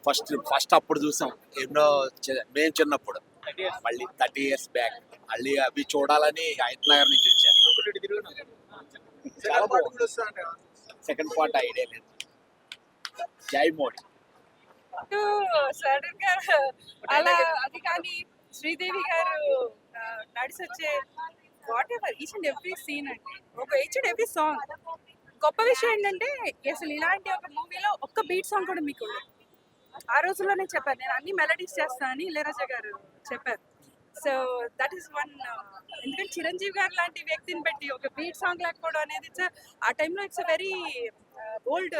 First అప్పుడు చూసాం ఎన్నో మేము చిన్నప్పుడు, మళ్ళీ 30 years బ్యాక్ మళ్ళీ అవి చూడాలని హైత్ నగర్ నుంచి వచ్చాను. సెకండ్ పార్ట్ ఐడియా లేదు. జై మోడీ సడన్ గా అలా అది కానీ శ్రీదేవి గారు నడిచి వచ్చే whatever each and every scene అండి, ఒక ఈచ్ అండ్ ఎవ్రీ సాంగ్. గొప్ప విషయం ఏంటంటే అసలు ఇలాంటి ఒక మూవీలో ఒక్క బీట్ సాంగ్ కూడా మీకు ఉండదు. ఆ రోజుల్లోనే చెప్పారు, నేను అన్ని మెలడీస్ చేస్తా అని ఇళయరాజా గారు చెప్పారు. So that is one. ఎందుకంటే చిరంజీవి గారు లాంటి వ్యక్తిని పెట్టి ఒక బీట్ సాంగ్ లేకపోవడం అనేది ఆ టైంలో it's a very bold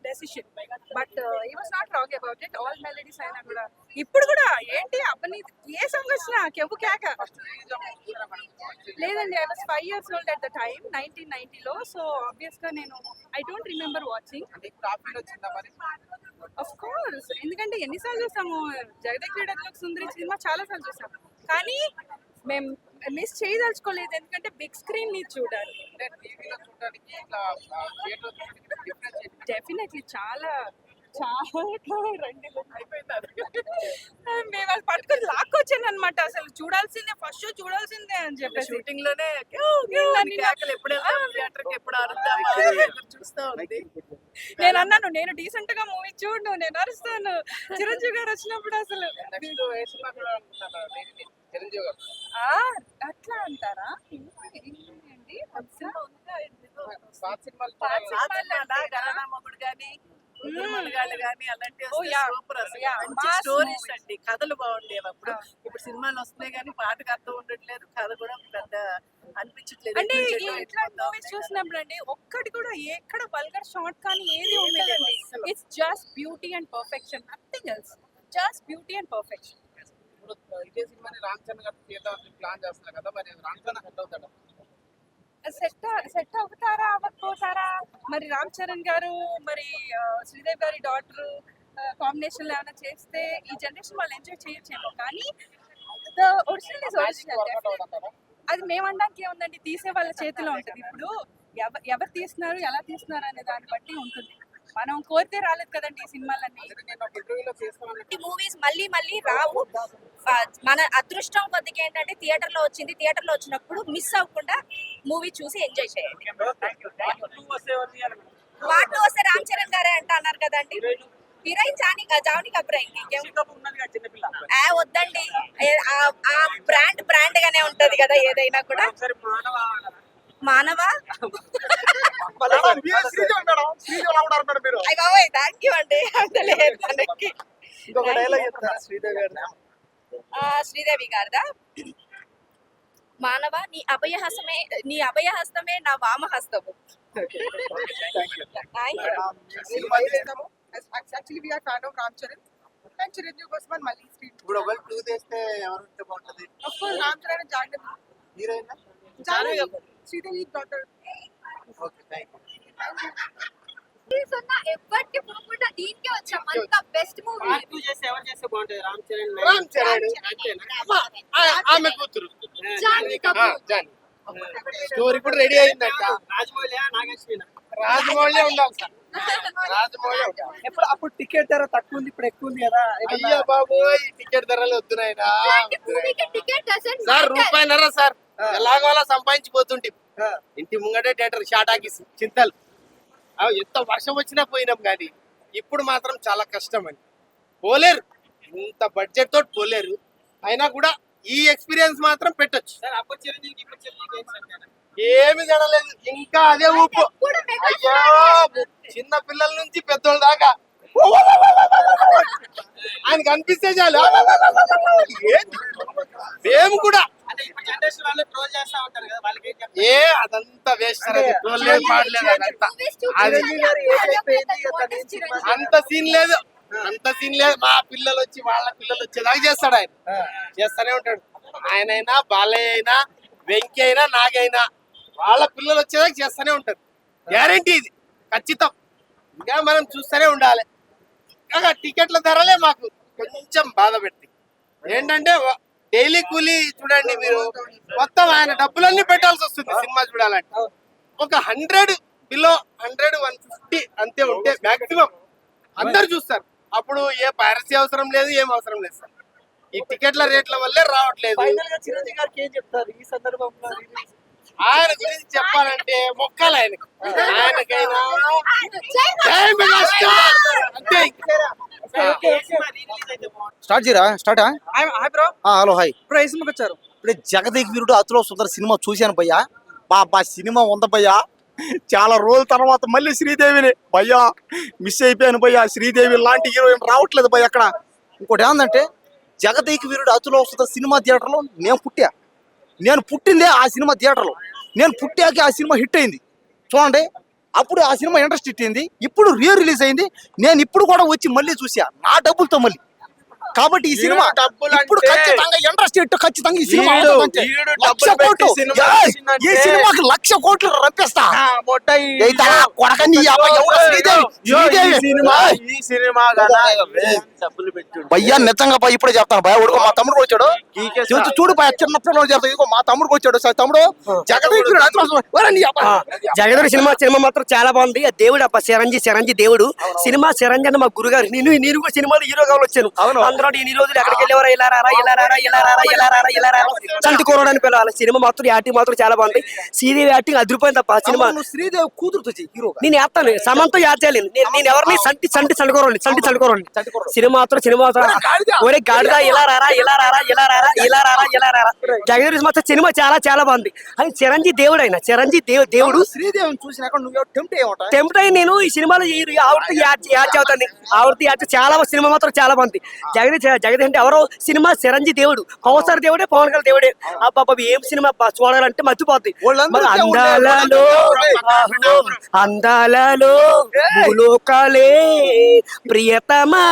decision. But he was not wrong about it. All melodies అయినా కూడా ఇప్పుడు కూడా ఏంటి అబ్బని ఏ సాంగ్ వచ్చినా కెవ్వు కేక. లేదండి, I was 5 years old at the time, 1990లో. సో ఆబ్వియస్ గా నేను I don't remember watching. Of course, ఎందుకంటే ఎన్నిసార్లు చూసాము జగదేక్ క్రీడలోకి సుందరి సినిమా, చాలా సార్లు చూసాము. కానీ మేము మిస్ చేయదలుచుకోలేదు, ఎందుకంటే బిగ్ స్క్రీన్ ని చూడాలి. డెఫినెట్లీ చాలా చాలా రండి మేము అది పట్టుకొని లాక్కొచ్చాను అనమాట. అసలు చూడాల్సిందే, ఫస్ట్ షో చూడాల్సిందే అని చెప్పేసి షూటింగ్ లోనే చూస్తా ఉంది. నేను అన్నాను, నేను డీసెంట్ గా మూవీ చూడు, నేను అరుస్తాను. చిరంజీవి గారు వచ్చినప్పుడు అసలు అట్లా అంటారా? స్టోరీస్ అండి, కథలు బాగుండేవి అప్పుడు. ఇప్పుడు సినిమాలు వస్తున్నాయి కానీ పాటకు అర్థం ఉండట్లేదు, కథ కూడా పెద్ద అనిపించట్లేదు. అంటే ఇట్లాంటి మూవీస్ చూసినప్పుడు అండి ఒక్కటి కూడా ఎక్కడ వల్గర్ షార్ట్ కానీ ఏది ఉండదండి. It's just beauty and perfection, nothing else, just beauty and perfection. ఇదే సినిమాని రామ్ చరణ్ గారు తీద్దామని ప్లాన్ చేస్తున్నారు కదా, మరి రామ్ చరణ్ సెట్ అవుతాడా? సెట్ అవుతారా అవ్వకపోతారా మరి. రామ్ చరణ్ గారు మరి శ్రీదేవి గారి డాటర్ కాంబినేషన్ లో ఏమైనా చేస్తే ఈ జనరేషన్ వాళ్ళు ఎంజాయ్ చేయొచ్చేమో, కానీ ద ఒరిజినల్ ఇస్ ఒరిజినల్. అది మేము అనడానికి ఏముందండి, తీసే వాళ్ళ చేతిలో ఉంటుంది. ఇప్పుడు ఎవరు తీస్తున్నారు, ఎలా తీస్తున్నారు అనే దాన్ని బట్టి ఉంటుంది. మనం కోరితే రాలేదు కదండి ఈ సినిమాలన్నీ. మూవీస్ మళ్ళీ మళ్ళీ రావు. మన అదృష్టం కొద్దిగా ఏంటంటే థియేటర్లో వచ్చింది, థియేటర్లో వచ్చినప్పుడు మిస్ అవ్వకుండా మూవీ చూసి ఎంజాయ్ చేయండి. పార్ట్ 2 వస్తే రామ్ చరణ్ గారే అంట అన్నారు కదండి. హీరోయిన్ జావని కపూర్. వద్దండి, ఆ బ్రాండ్ గానే ఉంటది కదా ఏదైనా కూడా. మానవ థ్యాంక్ యూ అండి. అంతలేదు మనకి. శ్రీదేవి గారిదా, మానవ నీ అభయహస్తమే నా వామహస్తము. Actually we are fan of Ram Charan and Chiranjeevi కోసం మళ్ళీ స్క్రీన్. ఇప్పుడు ఒకవేళ 2 చేస్తే ఎవరు ఉంటే బాగుంటది? Of course Ram Charan and Jahnavi. Heroine Jahnavi Sridevi daughter. Okay, thank you. ఎవ్వరికి పోకుండా దీనికే వచ్చాం. అంత బెస్ట్ మూవీ. రామ్ చరణ్ ఆమె కూతురు జాహ్నవి కపూర్. స్టోరీ కూడా రెడీ అయిందంట. రాజమౌళి ఉండాలి సార్, రాజమౌళి ఉండాలి. ఎప్పుడు అప్పుడు టికెట్ ధర తక్కువ ఉంది, ఇప్పుడు ఎక్కువ ఉంది కదా. అయ్యా బాబోయ్, టికెట్ ధరలు వద్దునాయనా టికెట్ డజంట్ సార్. రూపాయిన్నర సార్, ఎలాగో అలా సంపాదించిపోతుంటే ఇంటి ముంగటే థియేటర్ షాటాకిస్ చింతలు. ఎంత వర్షం వచ్చినా పోయినాం, కానీ ఇప్పుడు మాత్రం చాలా కష్టం అండి. పోలేరు, ఇంత బడ్జెట్ తోటి పోలేరు. అయినా కూడా ఈ ఎక్స్పీరియన్స్ మాత్రం పెట్టొచ్చు. ఏమి జరగలేదు, ఇంకా అదే ఊపు. అయ్యో, చిన్న పిల్లల నుంచి పెద్దోళ్ళ దాకా ఆయన కనిపిస్తే చాలు. మేము కూడా అదంతా వేస్ట్, అంత సీన్ లేదు, అంత సీన్ లేదు. మా పిల్లలు వచ్చి వాళ్ళ పిల్లలు వచ్చేదాకా చేస్తాడు ఆయన, చేస్తానే ఉంటాడు. ఆయనైనా బాలయ్య అయినా వెంకీ అయినా నాగైనా వాళ్ళ పిల్లలు వచ్చేదాకా చేస్తానే ఉంటారు. గ్యారంటీ ఇది, ఖచ్చితం. ఇంకా మనం చూస్తూనే ఉండాలి. ఇంకా టికెట్ల ధరలే మాకు కొంచెం బాధ పెట్టి ఏంటంటే డైలీ కూలీ చూడండి మీరు, మొత్తం ఆయన డబ్బులన్నీ పెట్టాల్సి వస్తుంది సినిమా చూడాలంటే. ఒక 100 బిలో 100, 150 అంతే ఉంటే మాక్సిమం అందరు చూస్తారు. అప్పుడు ఏ పైరసీ అవసరం లేదు, ఏం అవసరం లేదు సార్. ఈ టికెట్ల రేట్ల వల్లే రావట్లేదు. ఫైనల్ గా చిరంజీవి గారికి ఏం చెప్తారు ఈ సందర్భంలో? ఆయన గురించి చెప్పాలంటే మొక్కలు ఆయనకు. ఆయనకైనా జై మెగాస్టార్ అంతే. స్టార్ట్ చేయరా? స్టార్టా? Hi bro. Hello hi. ఇప్పుడు ఏ సినిమాకి వచ్చారు? ఇప్పుడే జగదేక్ వీరుడు అతులో సుందర సినిమా చూశాను భయ్యా. బా సినిమా ఉంది భయ్యా. చాలా రోజుల తర్వాత మళ్ళీ శ్రీదేవిని భయ్యా మిస్ అయిపోయాను భయ్యా. శ్రీదేవి లాంటి హీరోయిన్ రావట్లేదు భయ్య అక్కడ. ఇంకోటి ఏంటంటే జగదేక్ వీరుడు అతులో సుందర సినిమా థియేటర్లో నేను పుట్టిందే ఆ సినిమా థియేటర్లో. నేను పుట్టాకే ఆ సినిమా హిట్ అయింది చూడండి. అప్పుడు ఆ సినిమా ఇంట్రెస్ట్ హిట్ ఇప్పుడు రిలీజ్ అయింది. నేను ఇప్పుడు కూడా వచ్చి మళ్ళీ చూసా నా డబ్బులతో మళ్ళీ. కాబట్టి ఈ సినిమా ఇప్పుడు ఖచ్చితంగా ఇంట్రెస్ట్ హిట్. ఖచ్చితంగా ఈ సినిమా అవుతుందంటే 1,00,000 కోట్లు. ఈ సినిమాకి 1,00,000 కోట్లు రప్పిస్తా. భయ్యా నిజంగా భయ ఇప్పుడే చెప్తాను భయ. ఉడుకో మా తమ్ముడు వచ్చాడు చూడు భయ. చిన్న పిల్లలు చెప్తా. ఇదిగో మా తమ్ముడికి వచ్చాడు. తమ్ముడు జగదేవి సినిమా మాత్రం చాలా బాగుంది. ఆ దేవుడు అబ్బా చిరంజీ దేవుడు. సినిమా చిరంజీ అంటే మా గురుగారు. నేను కూడా సినిమాలో హీరో కావాలి వచ్చాను. అందరూ ఎన్ని రోజులు ఎక్కడికి వెళ్ళేవారా? ఇలా చంటుకోరడానికి పిలవాలి. సినిమా మాత్రం యాక్టింగ్ మాత్రం చాలా బాగుంది. శ్రీదేవి యాక్టింగ్ అదిరిపోయింది తప్ప సినిమా. శ్రీదేవి కూతురుతో హీరో నేను వేస్తాను సమంతో యాడ్ చేయలేను. నేను ఎవరిని చంటుకోరండి. సినిమా మాత్రం ఒరే గాడిద ఇలా రారా. జగదీష్ మాత్రం సినిమా చాలా చాలా బాగుంది. అది చిరంజీ దేవుడు. ఆయన చిరంజీ దేవుడు. శ్రీదేవిని చూసినాక నువ్వు టెంప్ట్ అయ్యి నేను ఈ సినిమాలో ఆవిడతో యాడ్ చేస్తాను. ఆవిడతో యాడ్ చాలా సినిమా మాత్రం చాలా బాగుంది. జగదీష్ అంటే ఎవరో సినిమా చిరంజీ దేవుడు. పవన్ స్టార్ దేవుడే, పవన్ కళ్యాణ్ దేవుడే. అబ్బాబా ఏం సినిమా చూడాలంటే మర్చిపోద్ది. అందాలలో భూలోకాలే ప్రియతమా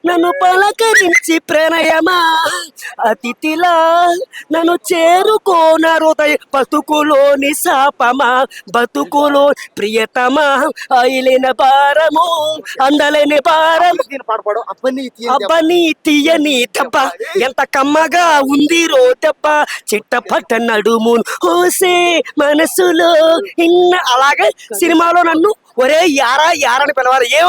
నన్ను పలకరించి ప్రణయమా అతిథిలా నన్ను చేరుకోన హృదయ బతుకులోని శాపమా బతుకులో ప్రియతమా అయిలేన భారము అందలేని భారం పాడపాడు అబ్బని తీయని దెబ్బ ఎంత కమ్మగా ఉంది రో దెబ్బ చిట్టపట్ట నడుము హోసే మనసులో అలాగే సినిమాలో నన్ను ఒరే యారా అని పిలవాలి.